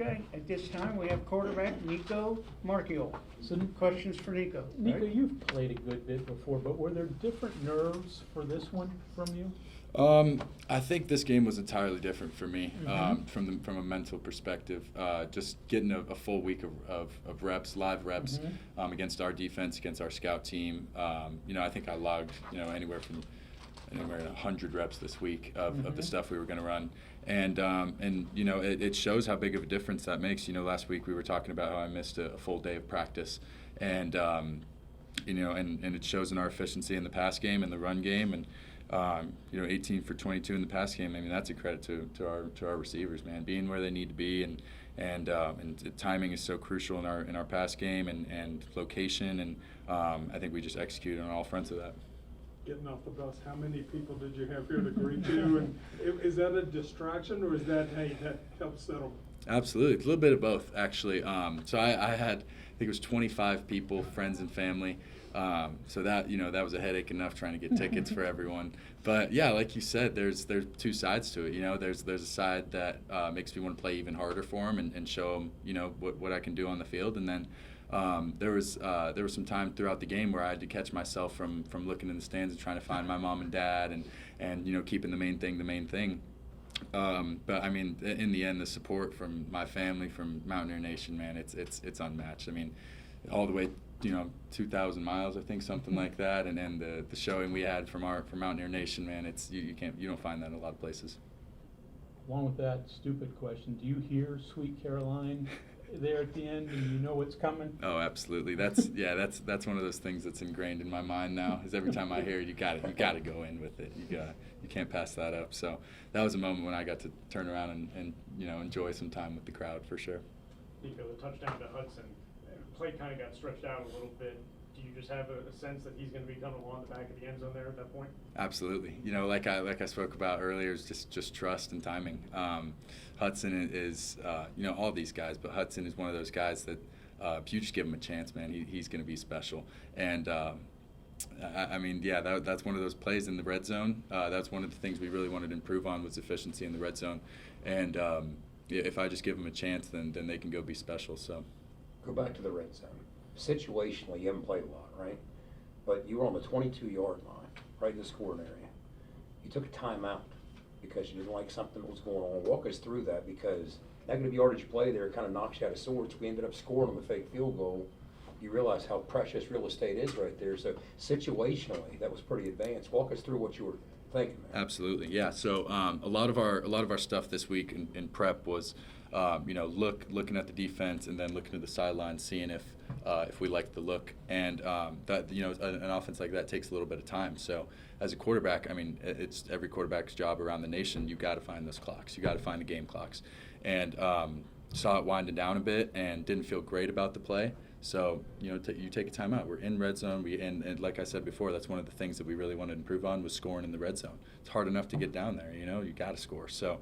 Okay, at this time, we have quarterback Nicco Marchiol. Some questions for Nicco. Nicco, right? you've played a good bit before, but were there different nerves for this one from you? I think this game was entirely different for me Mhm. from a mental perspective. Just getting a full week of reps, live reps, Mhm. against our defense, against our scout team. I think I logged anywhere to 100 reps this week of the Mhm. stuff we were going to run. And it shows how big of a difference that makes. Last week we were talking about how I missed a full day of practice, and and it shows in our efficiency in the pass game and the run game, and 18 for 22 in the pass game. I mean, that's a credit to our receivers, man, being where they need to be, and timing is so crucial in our pass game and location, and I think we just executed on all fronts of that. Getting off the bus, how many people did you have here to greet you? And is that a distraction, or is that, hey, that helps settle? Absolutely, it's a little bit of both, actually. So I had, I think it was 25 people, friends and family. So that that was a headache enough trying to get tickets for everyone. But yeah, like you said, there's two sides to it. There's a side that makes me want to play even harder for them and show them what I can do on the field, and then there was some time throughout the game where I had to catch myself from looking in the stands and trying to find my mom and dad and keeping the main thing. But I mean, in the end, the support from my family, from Mountaineer Nation, man, it's unmatched. I mean, all the way 2,000 miles, I think, something like that, and then the showing we had from Mountaineer Nation, man, you don't find that in a lot of places. Along with that stupid question, do you hear Sweet Caroline there at the end, and you know what's coming? Oh, absolutely. That's one of those things that's ingrained in my mind now. Is every time I hear it, you got to go in with it. You can't pass that up. So that was a moment when I got to turn around and enjoy some time with the crowd for sure. Nicco, the touchdown to Hudson, play kind of got stretched out a little bit. Do you just have a sense that he's going to be coming along the back of the end zone there at that point? Absolutely. Like I spoke about earlier, is just trust and timing. Hudson is all these guys, but Hudson is one of those guys that if you just give him a chance, man, he's going to be special. And I mean, yeah, that's one of those plays in the red zone. That's one of the things we really wanted to improve on, was efficiency in the red zone. And if I just give them a chance, then they can go be special. So go back to the red zone. Situationally, you haven't played a lot, right? But you were on the 22-yard line, right in the scoring area. You took a timeout because you didn't like something that was going on. Walk us through that, because negative yardage play there kind of knocks you out of sorts. We ended up scoring on the fake field goal. You realize how precious real estate is right there. So situationally, that was pretty advanced. Walk us through what you were thinking there. Absolutely, yeah. So a lot of our stuff this week in prep was looking at the defense and then looking at the sideline, seeing if we liked the look, and that an offense like that takes a little bit of time. So as a quarterback, I mean, it's every quarterback's job around the nation. You got to find those clocks. You got to find the game clocks, and saw it winding down a bit and didn't feel great about the play. So you take a timeout. We're in red zone. And like I said before, that's one of the things that we really wanted to improve on, was scoring in the red zone. It's hard enough to get down there. You got to score. So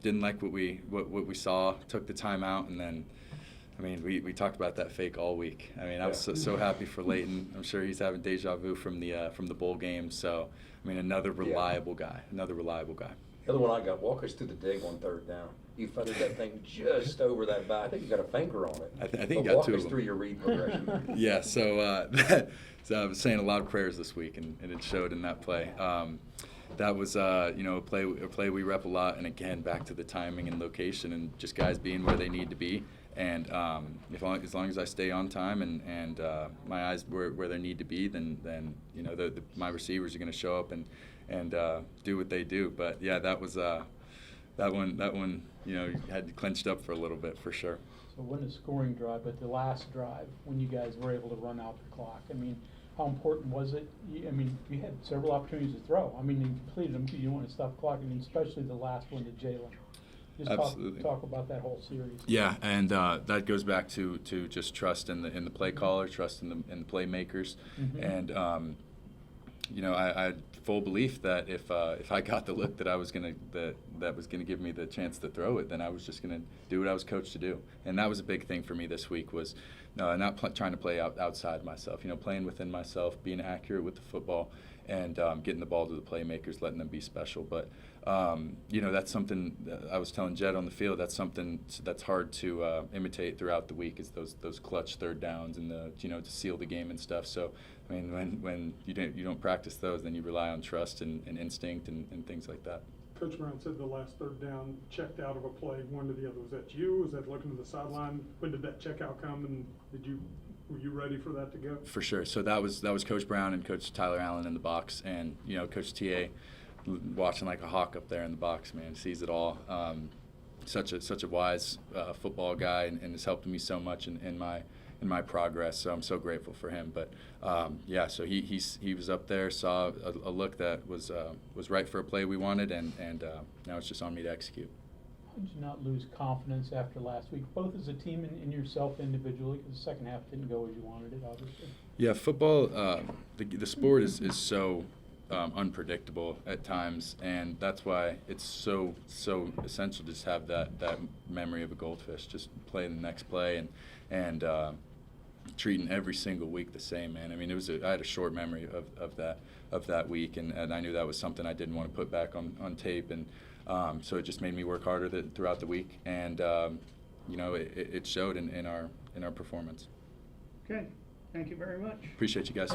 didn't like what we saw. Took the timeout, and then, I mean, we talked about that fake all week. I mean, I was so happy for Leighton. I'm sure he's having deja vu from the bowl game. So I mean, another reliable guy. The other one I got, walk us through the dig on third down. You feathered that thing just over that back. I think you got a finger on it. I think you got walk two us of them. through your read progression. Yeah, so I was saying a lot of prayers this week, and it showed in that play. That was a play we rep a lot, and again, back to the timing and location and just guys being where they need to be. And as long as I stay on time and my eyes where they need to be, then my receivers are going to show up and do what they do. But yeah, that was that one had clenched up for a little bit for sure. So when the scoring drive, but the last drive, when you guys were able to run out the clock, I mean, how important was it? I mean, you had several opportunities to throw. I mean, you completed them, but you want to stop the clock, and especially the last one to Jalen. Just Absolutely. Talk about that whole series. Yeah, and that goes back to just trust in the play caller, trust in the playmakers, and I had full belief that if I got the look that was gonna give me the chance to throw it, then I was just gonna do what I was coached to do, and that was a big thing for me this week, was not trying to play outside myself, playing within myself, being accurate with the football, and getting the ball to the playmakers, letting them be special. But that's something that I was telling Jed on the field. That's something that's hard to imitate throughout the week, is those clutch third downs and to seal the game and stuff. So I mean, when you don't practice those, then you rely on trust and instinct and things like that. Coach Brown said the last third down checked out of a play, one to the other. Was that you? Was that looking to the sideline? When did that checkout come, and were you ready for that to go? For sure. So that was Coach Brown and Coach Tyler Allen in the box, and Coach TA watching like a hawk up there in the box. Man, sees it all. Such a wise football guy, and has helped me so much in my progress. So I'm so grateful for him. But so he was up there, saw a look that was right for a play we wanted, and now it's just on me to execute. How did you not lose confidence after last week, both as a team and yourself individually? Because the second half didn't go as you wanted it, obviously. Yeah, football, the sport is so unpredictable at times, and that's why it's so essential to just have that memory of a goldfish, just play the next play and treating every single week the same, man. I mean, I had a short memory of that week, and I knew that was something I didn't want to put back on tape, and so it just made me work harder throughout the week, and it showed in our performance. Okay, thank you very much. Appreciate you guys.